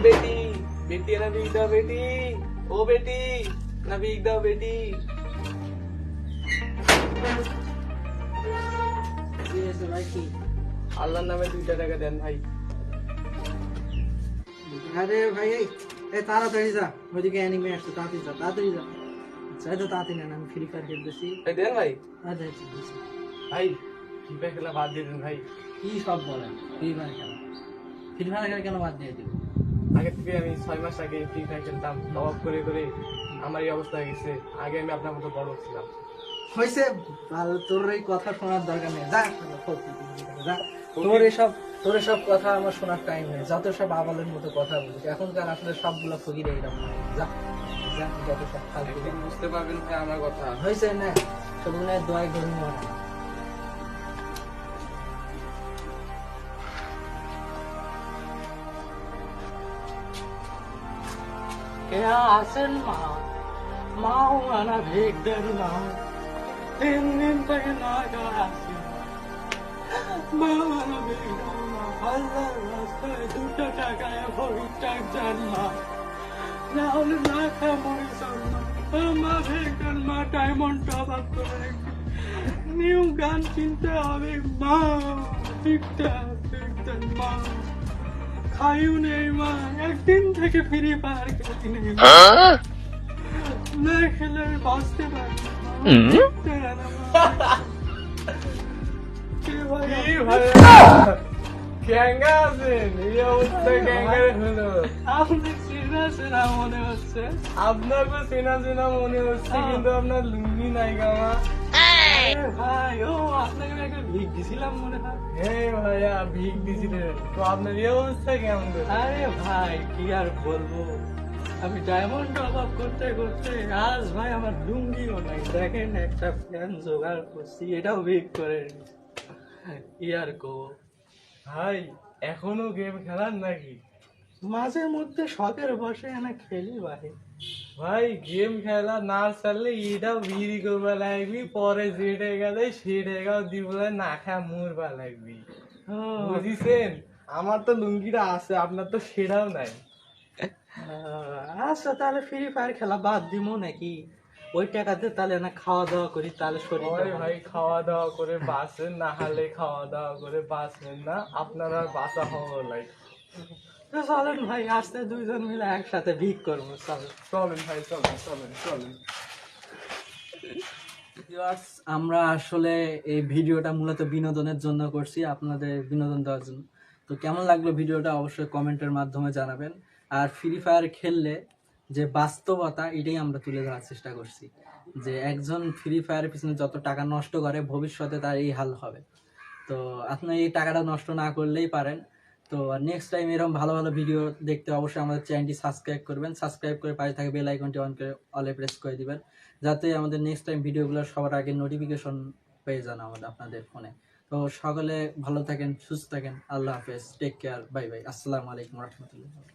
बेटी बेटी है ना भीग दो बेटी ओ बेटी ना भीग दो बेटी ভাই কি আল্লাহর নামে 2 টাকা দেন ভাই আরে ভাই এই তাড়াতাড়ি যা ওইদিকে অ্যানিমে আসছে তাড়াতাড়ি যা যাই তো তাড়াতাড়ি না আমি ফ্রি ফায়ার খেলতেছি ভাই দেন ভাই আচ্ছা ভাই ফ্রি ফায়ার খেলা বাদ দিয়ে দেন ভাই কি সব বলেন ফ্রি ফায়ার খেলা কেন বাদ দিয়ে দিব আগে থেকে আমি 6 মাস আগে ফ্রি ফায়ার খেলতাম টপ করে করে আমার এই অবস্থা হয়ে গেছে আগে আমি আপনার মতো বড় ছিলাম হয়েছে ভালো তোর এই কথা শোনার দরকার নেই যা যা তোর এসব কথা আমার শোনার টাইম নেই যত সব আবালের মতো কথা বলিস এখনকার আসলে সবগুলো ফকির এইরকম যা যা যত সব ফালতু একদিন বুঝতে পারবেন ভাই আমার কথা হয়েছে না সবগুলো দোয়াই করি না কে আসেন মা মানা ভেগ দেন না 3 দিন থেকে না আসি মা মানা ভেগ দেন না আল্লাহর রাস্তায় 2 টাকায় ভরি টাক যান মা না হলে না খা মরে যান মা ভেগ দেন মা ডায়মন্ড টপ আপ করে নিউ গান কিনতে হবে মা ঠিকটা ভেগ দেন মা খাইও নেই মা একদিন থেকে ফ্রি ফায়ার খেলতে নেই না খেলে আমি বাঁচতে পারি গ্যাঙ্গা আছেন এই অবস্থায় গ্যাঙ্গারে হলো আপনি চেনা মনে হচ্ছে আপনাকে চেনা মনে হচ্ছে কিন্তু আপনার লুঙ্গি নাই গামা ভাই ও আপনাকে আমি একটা ভিক দিছিলাম মনে হয় হ্যাঁ ভাইয়া ভিক দিছিলেন তো আপনার এই অবস্থা কেমন আরে ভাই কি আর বলবো আমি ডায়মন্ড টপ আপ করতে করতে আজ ভাই আমার লুঙ্গিও নাই দেখেন একটা ফ্যান জোগাড় করছি এটাও ভিক করে ইয়ার কো ভাই এখনো গেম খেলার নাকি মাঝে মধ্যে শখের বসে এনে খেলি ভাই ভাই গেম খেলা না চাললে এটাও বিড়ি করবা লাগবি পরে যেটা গেলে সেটা দিবলে না খা মরবা লাগবি বুঝিছেন আমার তো লুঙ্গিটা আছে আপনার তো সেটাও নাই আচ্ছা তাহলে ফ্রি ফায়ার খেলা বাদ দিমো নাকি ওই টাকাতে তাহলে না খাওয়া দাওয়া করি তাহলে শরীর ভাই খাওয়া দাওয়া করে বাঁচেন না হলে খাওয়া দাওয়া করে বাঁচবেন না আপনার আর বাঁচা হওয়া লাগে চলেন ভাই আসতে 2 জন মিলে একসাথে ভিক করবো চলেন ভাই চলেন আমরা আসলে এই ভিডিওটা মূলত বিনোদনের জন্য করছি আপনাদের বিনোদন দেওয়ার জন্য তো কেমন লাগলো ভিডিওটা অবশ্যই কমেন্টের মাধ্যমে জানাবেন আর ফ্রি ফায়ার খেললে যে বাস্তবতা এটাই আমরা তুলে ধরার চেষ্টা করছি যে একজন ফ্রি ফায়ারের পিছনে যত টাকা নষ্ট করে ভবিষ্যতে তার এই হাল হবে তো আপনি এই টাকাটা নষ্ট না করলেই পারেন তো নেক্সট টাইম এরকম ভালো ভালো ভিডিও দেখতে অবশ্যই আমাদের চ্যানেলটি সাবস্ক্রাইব করবেন সাবস্ক্রাইব করে পাশে থাকা বেল আইকনটি অন করে অলে প্রেস করে দিবেন যাতে আমাদের নেক্সট টাইম ভিডিওগুলো সবার আগে নোটিফিকেশন পেয়ে যান আমাদের আপনাদের ফোনে তো সকলে ভালো থাকেন সুস্থ থাকেন আল্লাহ হাফেজ টেক কেয়ার বাই বাই আসসালামু আলাইকুম রহমতুল্লাহ